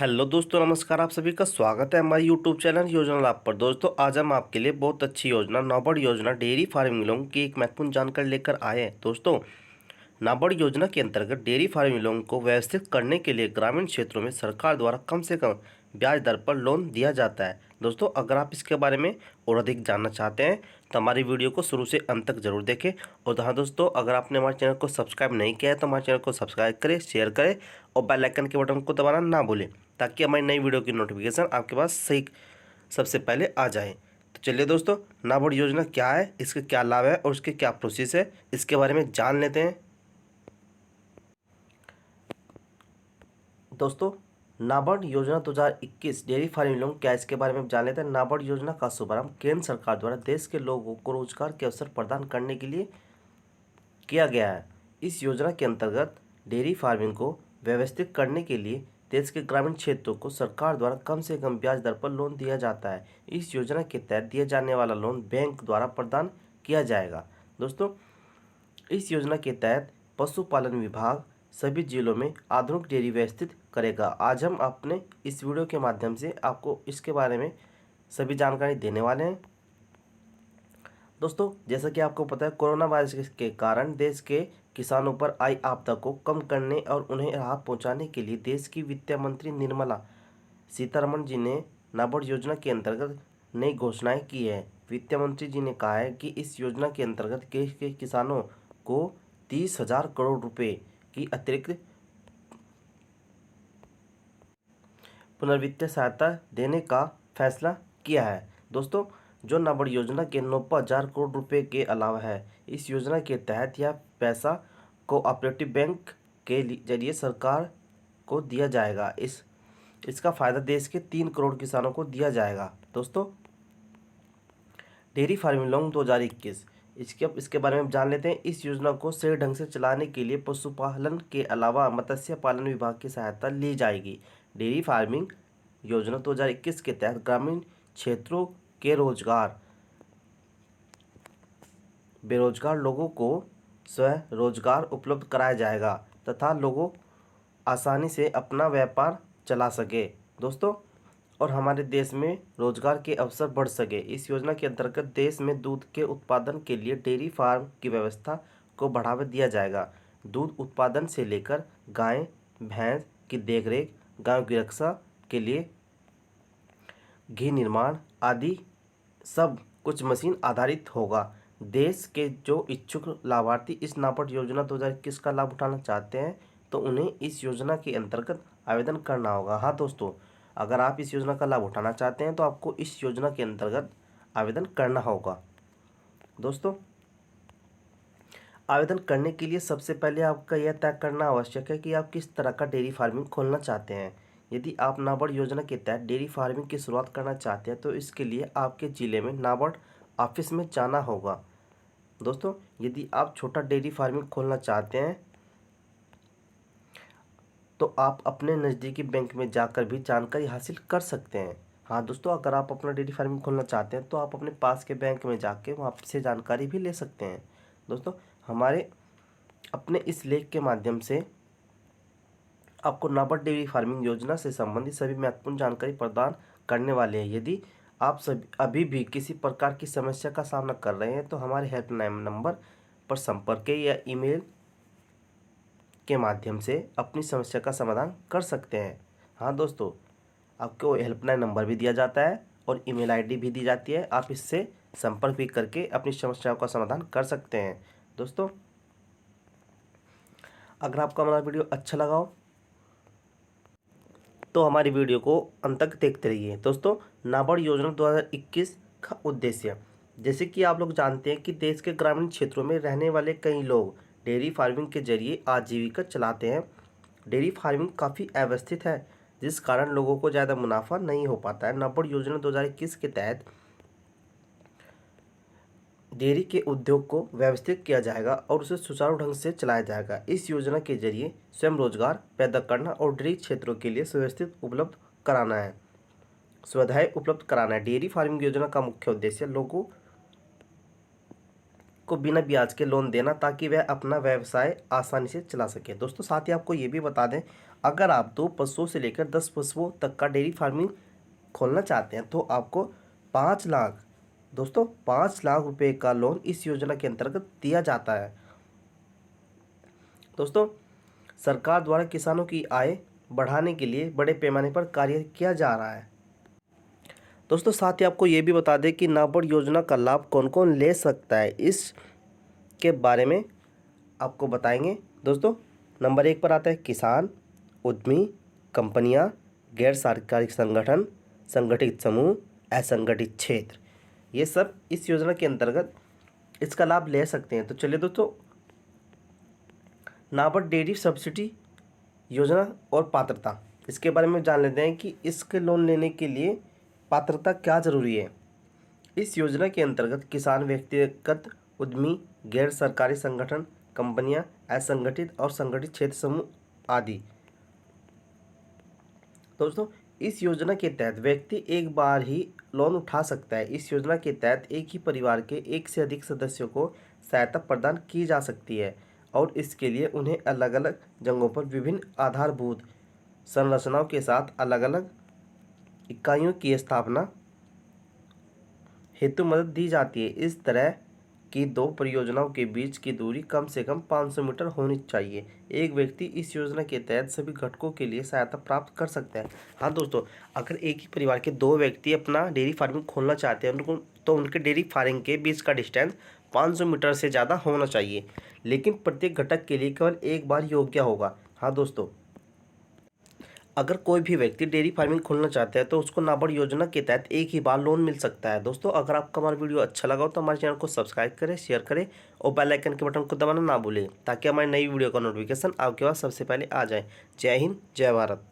Hello दोस्तों, नमस्कार। आप सभी का स्वागत है हमारे यूट्यूब चैनल योजना लाभ पर। दोस्तों, आज हम आपके लिए बहुत अच्छी योजना नाबार्ड योजना डेयरी फार्मिंग लोगों की एक महत्वपूर्ण जानकारी लेकर आए हैं। दोस्तों, नाबार्ड योजना के अंतर्गत डेयरी फार्मिंग लोगों को व्यवस्थित करने के लिए ग्रामीण क्षेत्रों में सरकार द्वारा कम से कम ब्याज दर पर लोन दिया जाता है। दोस्तों, अगर आप इसके बारे में और अधिक जानना चाहते हैं तो हमारी वीडियो को शुरू से अंत तक जरूर देखें। और हाँ दोस्तों, अगर आपने हमारे चैनल को सब्सक्राइब नहीं किया है तो हमारे चैनल को सब्सक्राइब करें, शेयर करें और बेल आइकन के बटन को दबाना ना भूलें, ताकि हमारी नई वीडियो की नोटिफिकेशन आपके पास सही सबसे पहले आ जाए। तो चलिए दोस्तों, नाबार्ड योजना क्या है, इसके क्या लाभ है और उसके क्या प्रोसेस है, इसके बारे में जान लेते हैं। दोस्तों, नाबार्ड योजना 2021 डेयरी फार्मिंग लोन क्या है, इसके बारे में जान लेते हैं। नाबार्ड योजना का शुभारंभ केंद्र सरकार द्वारा देश के लोगों को रोजगार के अवसर प्रदान करने के लिए किया गया है। इस योजना के अंतर्गत डेयरी फार्मिंग को व्यवस्थित करने के लिए देश के ग्रामीण क्षेत्रों को सरकार द्वारा कम से कम ब्याज दर पर लोन दिया जाता है। इस योजना के तहत दिया जाने वाला लोन बैंक द्वारा प्रदान किया जाएगा। दोस्तों, इस योजना के तहत पशुपालन विभाग सभी जिलों में आधुनिक डेयरी व्यवस्थित करेगा। आज हम अपने इस वीडियो के माध्यम से आपको इसके बारे में सभी जानकारी देने वाले हैं। दोस्तों, जैसा कि आपको पता है, कोरोना वायरस के कारण देश के किसानों पर आई आपदा को कम करने और उन्हें राहत पहुंचाने के लिए देश की वित्त मंत्री निर्मला सीतारमण जी ने नाबार्ड योजना के अंतर्गत नई घोषणाएं की है। वित्त मंत्री जी ने कहा है कि इस योजना के अंतर्गत देश के किसानों को 30,000 करोड़ रुपए की अतिरिक्त पुनर्वित्तीय सहायता देने का फैसला किया है। दोस्तों, जो नाबार्ड योजना के 90,000 करोड़ रुपए के अलावा है, इस योजना के तहत यह पैसा कोऑपरेटिव बैंक के जरिए सरकार को दिया जाएगा। इसका फायदा देश के 3 करोड़ किसानों को दिया जाएगा। दोस्तों, डेयरी फार्मिंग लोन 2021 इसके बारे में जान लेते हैं। इस योजना को सही ढंग से चलाने के लिए पशुपालन के अलावा मत्स्य पालन विभाग की सहायता ली जाएगी। डेयरी फार्मिंग योजना 2021 के तहत ग्रामीण क्षेत्रों के बेरोजगार लोगों को स्वरोजगार उपलब्ध कराया जाएगा तथा लोगों आसानी से अपना व्यापार चला सके। दोस्तों, और हमारे देश में रोजगार के अवसर बढ़ सके। इस योजना के अंतर्गत देश में दूध के उत्पादन के लिए डेयरी फार्म की व्यवस्था को बढ़ावा दिया जाएगा। दूध उत्पादन से लेकर गाय भैंस की देखरेख, गायों की रक्षा के लिए घी निर्माण आदि सब कुछ मशीन आधारित होगा। देश के जो इच्छुक लाभार्थी इस नाबार्ड योजना 2021 का लाभ उठाना चाहते हैं तो उन्हें इस योजना के अंतर्गत आवेदन करना होगा। हाँ दोस्तों, अगर आप इस योजना का लाभ उठाना चाहते हैं तो आपको इस योजना के अंतर्गत आवेदन करना होगा। दोस्तों, आवेदन करने के लिए सबसे पहले आपका यह तय करना आवश्यक है कि आप किस तरह का डेयरी फार्मिंग खोलना चाहते हैं। यदि आप नाबार्ड योजना के तहत डेयरी फार्मिंग की शुरुआत करना चाहते हैं तो इसके लिए आपके ज़िले में नाबार्ड ऑफिस में जाना होगा। दोस्तों, यदि आप छोटा डेयरी फार्मिंग खोलना चाहते हैं तो आप अपने नज़दीकी बैंक में जाकर भी जानकारी हासिल कर सकते हैं। हाँ दोस्तों, अगर आप अपना डेयरी फार्मिंग खोलना चाहते हैं तो आप अपने पास के बैंक में जाके वहाँ से जानकारी भी ले सकते हैं। दोस्तों, हमारे अपने इस लेख के माध्यम से आपको नाबार्ड डेयरी फार्मिंग योजना से संबंधित सभी महत्वपूर्ण जानकारी प्रदान करने वाले हैं। यदि आप सभी अभी भी किसी प्रकार की समस्या का सामना कर रहे हैं तो हमारे हेल्पलाइन नंबर पर संपर्क या ईमेल के माध्यम से अपनी समस्या का समाधान कर सकते हैं। हाँ दोस्तों, आपको हेल्पलाइन नंबर भी दिया जाता है और ईमेल आईडी भी दी जाती है। आप इससे संपर्क भी करके अपनी समस्याओं का समाधान कर सकते हैं। दोस्तों, अगर आपको हमारा वीडियो अच्छा लगा हो तो हमारी वीडियो को अंत तक देखते रहिए। दोस्तों, नाबार्ड योजना 2021 का उद्देश्य, जैसे कि आप लोग जानते हैं कि देश के ग्रामीण क्षेत्रों में रहने वाले कई लोग डेयरी फार्मिंग के जरिए आजीविका चलाते हैं। डेयरी फार्मिंग काफ़ी अव्यवस्थित है जिस कारण लोगों को ज़्यादा मुनाफा नहीं हो पाता है। नाबार्ड योजना 2021 के तहत डेयरी के उद्योग को व्यवस्थित किया जाएगा और उसे सुचारू ढंग से चलाया जाएगा। इस योजना के जरिए स्वयं रोजगार पैदा करना और डेयरी क्षेत्रों के लिए सुविधाएं उपलब्ध कराना है। डेयरी फार्मिंग योजना का मुख्य उद्देश्य लोगों को बिना ब्याज के लोन देना, ताकि वह अपना व्यवसाय आसानी से चला सके। दोस्तों साथ ही आपको ये भी बता दें, अगर आप 2 पशुओं से लेकर 10 पशुओं तक का डेयरी फार्मिंग खोलना चाहते हैं तो आपको 5 लाख, दोस्तों 5 लाख रुपए का लोन इस योजना के अंतर्गत दिया जाता है। दोस्तों सरकार द्वारा किसानों की आय बढ़ाने के लिए बड़े पैमाने पर कार्य किया जा रहा है। दोस्तों साथ ही आपको ये भी बता दें कि नाबार्ड योजना का लाभ कौन कौन ले सकता है, इसके बारे में आपको बताएंगे। दोस्तों नंबर 1 पर आता है किसान, उद्यमी, कंपनियां, गैर सरकारी संगठन, संगठित समूह, असंगठित क्षेत्र, ये सब इस योजना के अंतर्गत इसका लाभ ले सकते हैं। तो चलिए दोस्तों, नाबार्ड डेयरी सब्सिडी योजना और पात्रता, इसके बारे में जान लेते हैं कि इसके लोन लेने के लिए पात्रता क्या ज़रूरी है। इस योजना के अंतर्गत किसान, व्यक्तिगत उद्यमी, गैर सरकारी संगठन, कंपनियां, असंगठित और संगठित क्षेत्र समूह आदि। दोस्तों इस योजना के तहत व्यक्ति एक बार ही लोन उठा सकता है। इस योजना के तहत एक ही परिवार के एक से अधिक सदस्यों को सहायता प्रदान की जा सकती है और इसके लिए उन्हें अलग अलग जगहों पर विभिन्न आधारभूत संरचनाओं के साथ अलग अलग इकाइयों की स्थापना हेतु मदद दी जाती है। इस तरह की 2 परियोजनाओं के बीच की दूरी कम से कम 500 मीटर होनी चाहिए। एक व्यक्ति इस योजना के तहत सभी घटकों के लिए सहायता प्राप्त कर सकता है। हाँ दोस्तों, अगर एक ही परिवार के 2 व्यक्ति अपना डेयरी फार्मिंग खोलना चाहते हैं उनको, तो उनके डेयरी फार्मिंग के बीच का डिस्टेंस 500 मीटर से ज़्यादा होना चाहिए, लेकिन प्रत्येक घटक के लिए केवल एक बार योग्य होगा। हाँ दोस्तों, अगर कोई भी व्यक्ति डेयरी फार्मिंग खोलना चाहता है तो उसको नाबार्ड योजना के तहत एक ही बार लोन मिल सकता है। दोस्तों अगर आपको हमारा वीडियो अच्छा लगा हो तो हमारे चैनल को सब्सक्राइब करें, शेयर करें और बेल आइकन के बटन को दबाना ना भूलें, ताकि हमारी नई वीडियो का नोटिफिकेशन आपके पास सबसे पहले आ जाए। जय हिंद, जय भारत।